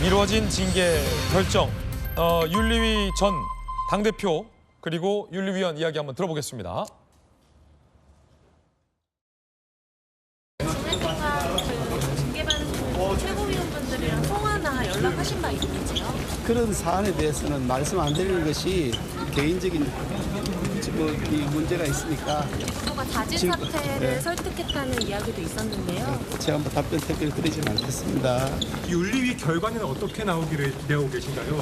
미뤄진 징계 결정. 윤리위 전 당대표 그리고 윤리위원 이야기 한번 들어보겠습니다. 징계받은 최고위원분들이랑 통화나 연락하신 바 있는지요? 그런 사안에 대해서는 말씀 안 드리는 것이 개인적인 이 문제가 있으니까 서로가 자진 사퇴를 설득했다는 이야기도 있었는데요. 제가 뭐 답변 택배를 드리진 않겠습니다. 윤리위 결과는 어떻게 나오기를 기대하고 계신가요?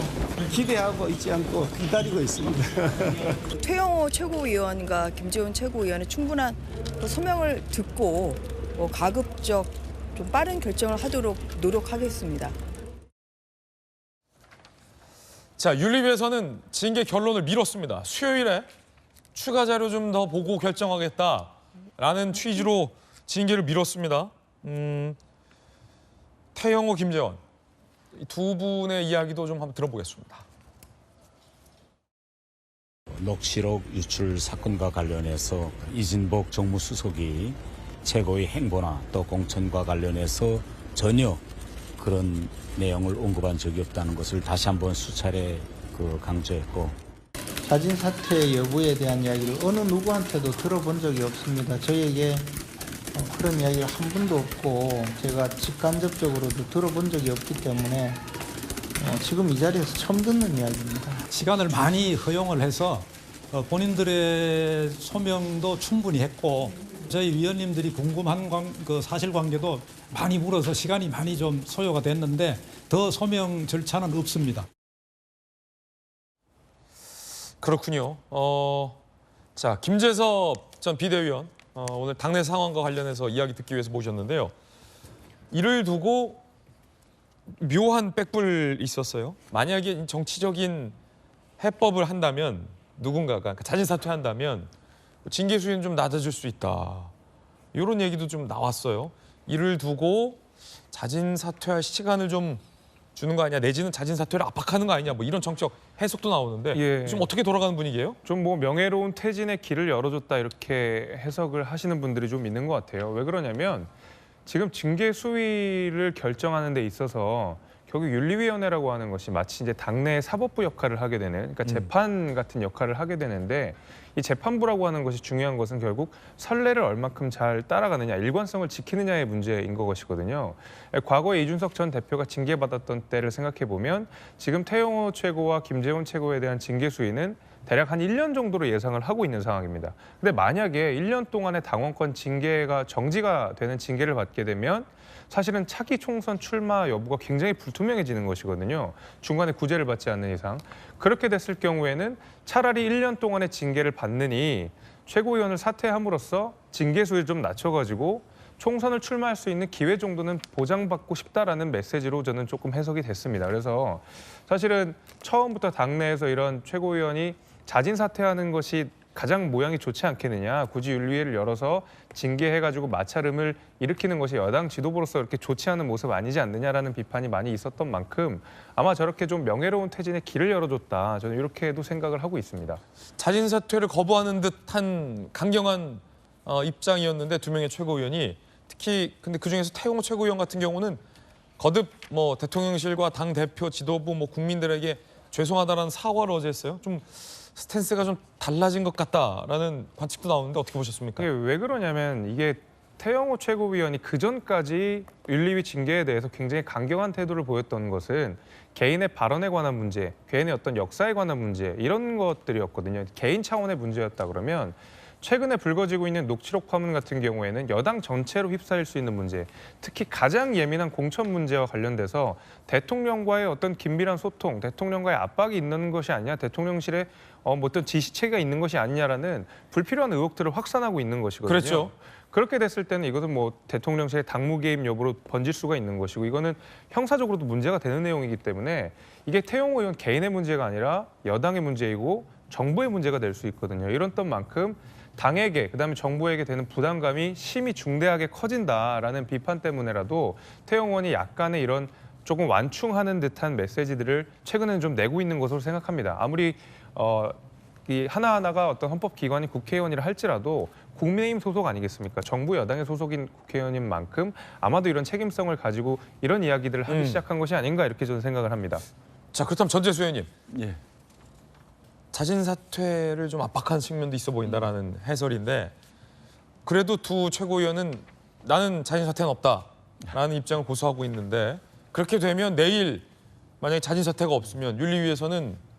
기대하고 있지 않고 기다리고 있습니다. 최영호 최고위원과 김재원 최고위원의 충분한 소명을 듣고 가급적 좀 빠른 결정을 하도록 노력하겠습니다. 자, 윤리위에서는 징계 결론을 미뤘습니다. 수요일에 추가 자료 좀 더 보고 결정하겠다라는 취지로 징계를 미뤘습니다. 태영호, 김재원 이 두 분의 이야기도 좀 한번 들어보겠습니다. 녹취록 유출 사건과 관련해서 이진복 정무수석이 최고의 행보나 또 공천과 관련해서 전혀 그런 내용을 언급한 적이 없다는 것을 다시 한번 수차례 강조했고, 자진 사퇴 여부에 대한 이야기를 어느 누구한테도 들어본 적이 없습니다. 저에게 그런 이야기가 한 번도 없고 제가 직간접적으로도 들어본 적이 없기 때문에 지금 이 자리에서 처음 듣는 이야기입니다. 시간을 많이 허용을 해서 본인들의 소명도 충분히 했고, 저희 위원님들이 궁금한 그 사실관계도 많이 물어서 시간이 많이 좀 소요가 됐는데 더 소명 절차는 없습니다. 그렇군요. 자, 김재섭 전 비대위원 오늘 당내 상황과 관련해서 이야기 듣기 위해서 모셨는데요. 이를 두고 묘한 빽불이 있었어요. 만약에 정치적인 해법을 한다면 누군가가 자진 사퇴한다면 징계 수위는 좀 낮아질 수 있다. 이런 얘기도 좀 나왔어요. 이를 두고 자진 사퇴할 시간을 좀 주는 거 아니냐, 내지는 자진 사퇴를 압박하는 거 아니냐, 뭐 이런 정책 해석도 나오는데 지금 어떻게 돌아가는 분위기예요? 좀 뭐 명예로운 퇴진의 길을 열어줬다 이렇게 해석을 하시는 분들이 좀 있는 것 같아요. 왜 그러냐면 지금 징계 수위를 결정하는 데 있어서 결국 윤리위원회라고 하는 것이 마치 이제 당내 사법부 역할을 하게 되는, 그러니까 재판 같은 역할을 하게 되는데, 이 재판부라고 하는 것이 중요한 것은 결국 선례를 얼마큼 잘 따라가느냐, 일관성을 지키느냐의 문제인 것이거든요. 과거에 이준석 전 대표가 징계받았던 때를 생각해 보면 지금 태영호 최고와 김재원 최고에 대한 징계 수위는 대략 한 1년 정도로 예상을 하고 있는 상황입니다. 근데 만약에 1년 동안의 당원권 징계가 정지가 되는 징계를 받게 되면 사실은 차기 총선 출마 여부가 굉장히 불투명해지는 것이거든요. 중간에 구제를 받지 않는 이상. 그렇게 됐을 경우에는 차라리 1년 동안의 징계를 받느니 최고위원을 사퇴함으로써 징계 수위를 좀 낮춰가지고 총선을 출마할 수 있는 기회 정도는 보장받고 싶다라는 메시지로 저는 조금 해석이 됐습니다. 그래서 사실은 처음부터 당내에서 이런 최고위원이 자진 사퇴하는 것이 가장 모양이 좋지 않겠느냐, 굳이 윤리위를 열어서 징계해가지고 마찰음을 일으키는 것이 여당 지도부로서 이렇게 좋지 않은 모습 아니지 않느냐라는 비판이 많이 있었던 만큼 아마 저렇게 좀 명예로운 퇴진의 길을 열어줬다, 저는 이렇게도 생각을 하고 있습니다. 자진 사퇴를 거부하는 듯한 강경한 입장이었는데 두 명의 최고위원이, 특히 근데 그중에서 태영호 최고위원 같은 경우는 거듭 뭐 대통령실과 당 대표 지도부 뭐 국민들에게 죄송하다라는 사과를 어제 했어요. 좀 스탠스가 좀 달라진 것 같다라는 관측도 나오는데 어떻게 보셨습니까? 이게 왜 그러냐면 이게 태영호 최고위원이 그전까지 윤리위 징계에 대해서 굉장히 강경한 태도를 보였던 것은 개인의 발언에 관한 문제, 개인의 어떤 역사에 관한 문제, 이런 것들이었거든요. 개인 차원의 문제였다 그러면 최근에 불거지고 있는 녹취록 파문 같은 경우에는 여당 전체로 휩싸일 수 있는 문제, 특히 가장 예민한 공천 문제와 관련돼서 대통령과의 어떤 긴밀한 소통, 대통령과의 압박이 있는 것이 아니냐, 대통령실에 어떤 지시체가 있는 것이 아니냐라는 불필요한 의혹들을 확산하고 있는 것이거든요. 그렇죠. 그렇게 됐을 때는 이것은 뭐 대통령실의 당무 개입 여부로 번질 수가 있는 것이고, 이거는 형사적으로도 문제가 되는 내용이기 때문에 이게 태영호 의원 개인의 문제가 아니라 여당의 문제이고 정부의 문제가 될 수 있거든요. 이랬던 만큼 당에게, 그다음에 정부에게 되는 부담감이 심히 중대하게 커진다라는 비판 때문에라도 태영호 의원이 약간의 이런 조금 완충하는 듯한 메시지들을 최근에는 좀 내고 있는 것으로 생각합니다. 아무리 이 하나하나가 어떤 헌법기관이 국회의원이라 할지라도 국민의힘 소속 아니겠습니까? 정부 여당의 소속인 국회의원인 만큼 아마도 이런 책임성을 가지고 이런 이야기들을 하기 시작한 것이 아닌가 이렇게 저는 생각을 합니다. 자, 그렇다면 전재수 의원님. 예. 자진 사퇴를 좀 압박한 측면도 있어 보인다라는 해설인데 그래도 두 최고위원은 나는 자진 사퇴는 없다라는 입장을 고수하고 있는데 그렇게 되면 내일 만약에 자진 사퇴가 없으면 윤리위에서는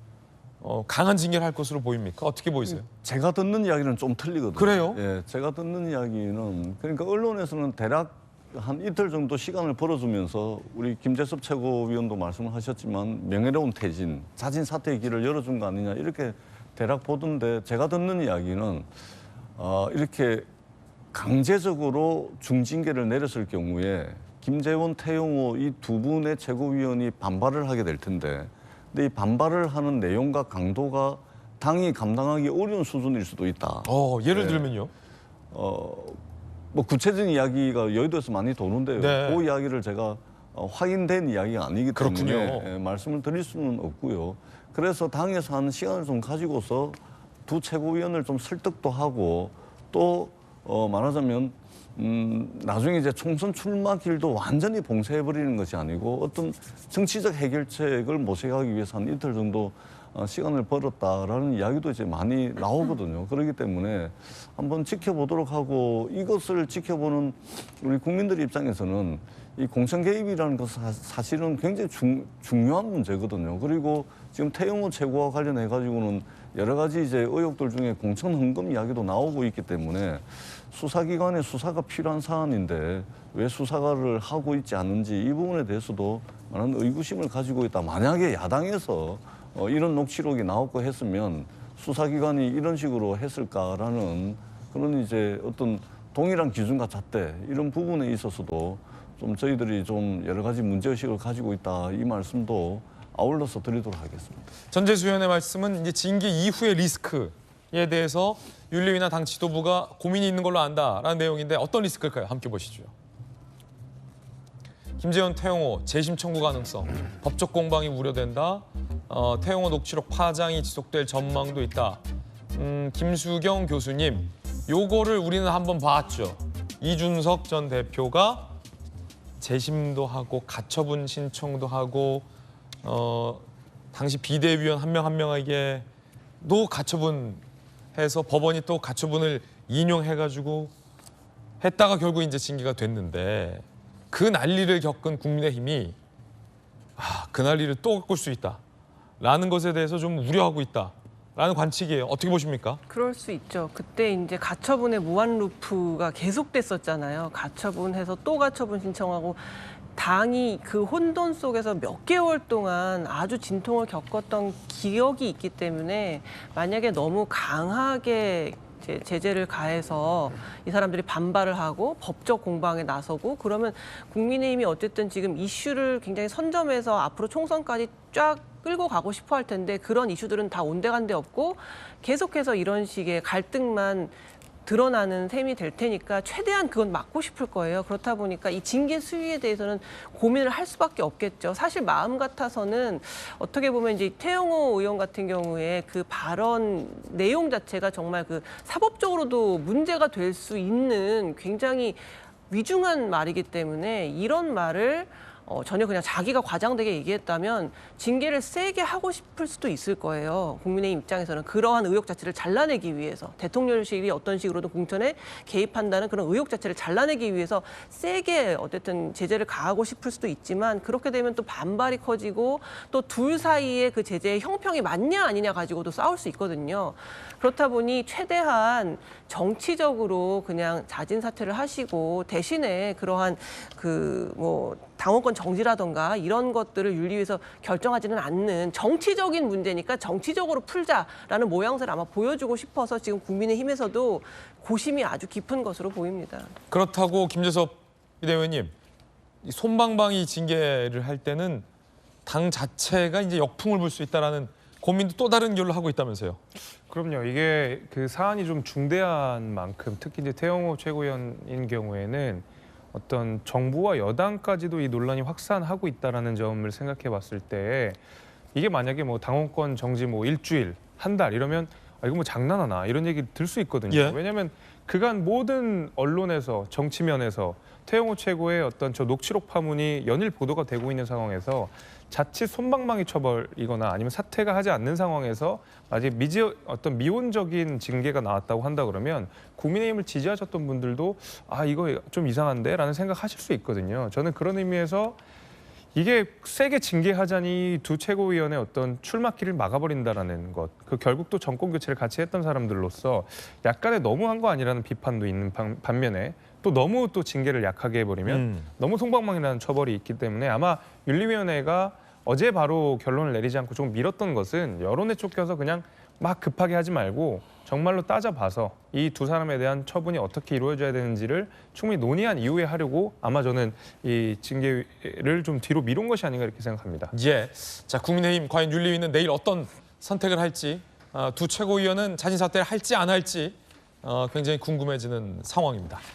강한 징계를 할 것으로 보입니까? 어떻게 보이세요? 제가 듣는 이야기는 좀 틀리거든요. 그래요? 예, 제가 듣는 이야기는 그러니까 언론에서는 대략 한 이틀 정도 시간을 벌어주면서 우리 김재섭 최고위원도 말씀을 하셨지만 명예로운 퇴진, 자진 사퇴의 길을 열어준 거 아니냐 이렇게 대략 보던데 제가 듣는 이야기는 이렇게 강제적으로 중징계를 내렸을 경우에 김재원, 태영호 이 두 분의 최고위원이 반발을 하게 될 텐데 근데 이 반발을 하는 내용과 강도가 당이 감당하기 어려운 수준일 수도 있다. 예를 들면요? 뭐 구체적인 이야기가 여의도에서 많이 도는데요. 네. 그 이야기를 제가 확인된 이야기가 아니기 때문에 그렇군요. 말씀을 드릴 수는 없고요. 그래서 당에서 한 시간을 좀 가지고서 두 최고위원을 좀 설득도 하고 또 말하자면 나중에 이제 총선 출마 길도 완전히 봉쇄해버리는 것이 아니고 어떤 정치적 해결책을 모색하기 위해서 한 이틀 정도 시간을 벌었다라는 이야기도 이제 많이 나오거든요. 그렇기 때문에 한번 지켜보도록 하고 이것을 지켜보는 우리 국민들 입장에서는 이 공천 개입이라는 것은 사실은 굉장히 중요한 문제거든요. 그리고 지금 태영호 최고와 관련해 가지고는 여러 가지 이제 의혹들 중에 공천 헌금 이야기도 나오고 있기 때문에 수사기관의 수사가 필요한 사안인데 왜 수사를 하고 있지 않은지 이 부분에 대해서도 많은 의구심을 가지고 있다. 만약에 야당에서 이런 녹취록이 나오고 했으면 수사기관이 이런 식으로 했을까라는 그런 이제 어떤 동일한 기준과 잣대 이런 부분에 있어서도 좀 저희들이 좀 여러 가지 문제의식을 가지고 있다. 이 말씀도 아울러서 드리도록 하겠습니다. 전재수 의원의 말씀은 이제 징계 이후의 리스크에 대해서 윤리위나 당 지도부가 고민이 있는 걸로 안다라는 내용인데 어떤 리스크일까요? 함께 보시죠. 김재원, 태영호 재심 청구 가능성, 법적 공방이 우려된다. 태영호 녹취록 파장이 지속될 전망도 있다. 김수경 교수님, 요거를 우리는 한번 봤죠. 이준석 전 대표가 재심도 하고 가처분 신청도 하고 당시 비대위원 한 명 한 명에게도 가처분해서 법원이 또 가처분을 인용해가지고 했다가 결국 이제 징계가 됐는데 그 난리를 겪은 국민의힘이 그 난리를 또 겪을 수 있다라는 것에 대해서 좀 우려하고 있다라는 관측이에요. 어떻게 보십니까? 그럴 수 있죠. 그때 이제 가처분의 무한 루프가 계속됐었잖아요. 가처분해서 또 가처분 신청하고 당이 그 혼돈 속에서 몇 개월 동안 아주 진통을 겪었던 기억이 있기 때문에 만약에 너무 강하게 제재를 가해서 이 사람들이 반발을 하고 법적 공방에 나서고 그러면 국민의힘이 어쨌든 지금 이슈를 굉장히 선점해서 앞으로 총선까지 쫙 끌고 가고 싶어 할 텐데 그런 이슈들은 다 온데간데 없고 계속해서 이런 식의 갈등만 드러나는 셈이 될 테니까 최대한 그건 막고 싶을 거예요. 그렇다 보니까 이 징계 수위에 대해서는 고민을 할 수밖에 없겠죠. 사실 마음 같아서는 어떻게 보면 이제 태영호 의원 같은 경우에 그 발언 내용 자체가 정말 그 사법적으로도 문제가 될 수 있는 굉장히 위중한 말이기 때문에 이런 말을 전혀 그냥 자기가 과장되게 얘기했다면 징계를 세게 하고 싶을 수도 있을 거예요. 국민의힘 입장에서는 그러한 의혹 자체를 잘라내기 위해서 대통령실이 어떤 식으로든 공천에 개입한다는 그런 의혹 자체를 잘라내기 위해서 세게 어쨌든 제재를 가하고 싶을 수도 있지만 그렇게 되면 또 반발이 커지고 또 둘 사이에 그 제재의 형평이 맞냐 아니냐 가지고도 싸울 수 있거든요. 그렇다 보니 최대한 정치적으로 그냥 자진 사퇴를 하시고 대신에 그러한 그 뭐 당원권 정지라던가 이런 것들을 윤리위에서 결정하지는 않는 정치적인 문제니까 정치적으로 풀자라는 모양새를 아마 보여주고 싶어서 지금 국민의힘에서도 고심이 아주 깊은 것으로 보입니다. 그렇다고 김재섭 비대위원님, 솜방방이 징계를 할 때는 당 자체가 이제 역풍을 불 수 있다라는 고민도 또 다른 결로 하고 있다면서요. 그럼요. 이게 그 사안이 좀 중대한 만큼 특히 이제 태영호 최고위원인 경우에는 어떤 정부와 여당까지도 이 논란이 확산하고 있다라는 점을 생각해 봤을 때 이게 만약에 뭐 당원권 정지 뭐 일주일, 한 달 이러면 이거 뭐 장난하나 이런 얘기 들 수 있거든요. 예. 왜냐하면 그간 모든 언론에서 정치면에서 태영호 최고의 어떤 저 녹취록 파문이 연일 보도가 되고 있는 상황에서 자칫 솜방망이 처벌이거나 아니면 사퇴가 하지 않는 상황에서 아직 어떤 미온적인 징계가 나왔다고 한다 그러면 국민의힘을 지지하셨던 분들도 아 이거 좀 이상한데라는 생각하실 수 있거든요. 저는 그런 의미에서 이게 세게 징계하자니 두 최고위원의 어떤 출마길을 막아버린다라는 것, 그 결국 또 정권 교체를 같이 했던 사람들로서 약간의 너무한 거 아니라는 비판도 있는 반면에 또 너무 또 징계를 약하게 해버리면 너무 솜방망이라는 처벌이 있기 때문에 아마 윤리위원회가 어제 바로 결론을 내리지 않고 조금 미뤘던 것은 여론에 쫓겨서 그냥 막 급하게 하지 말고 정말로 따져봐서 이 두 사람에 대한 처분이 어떻게 이루어져야 되는지를 충분히 논의한 이후에 하려고 아마 저는 이 징계를 좀 뒤로 미룬 것이 아닌가 이렇게 생각합니다. 예. 자, 국민의힘 과연 윤리위는 내일 어떤 선택을 할지, 두 최고위원은 자진 사퇴를 할지 안 할지 굉장히 궁금해지는 상황입니다.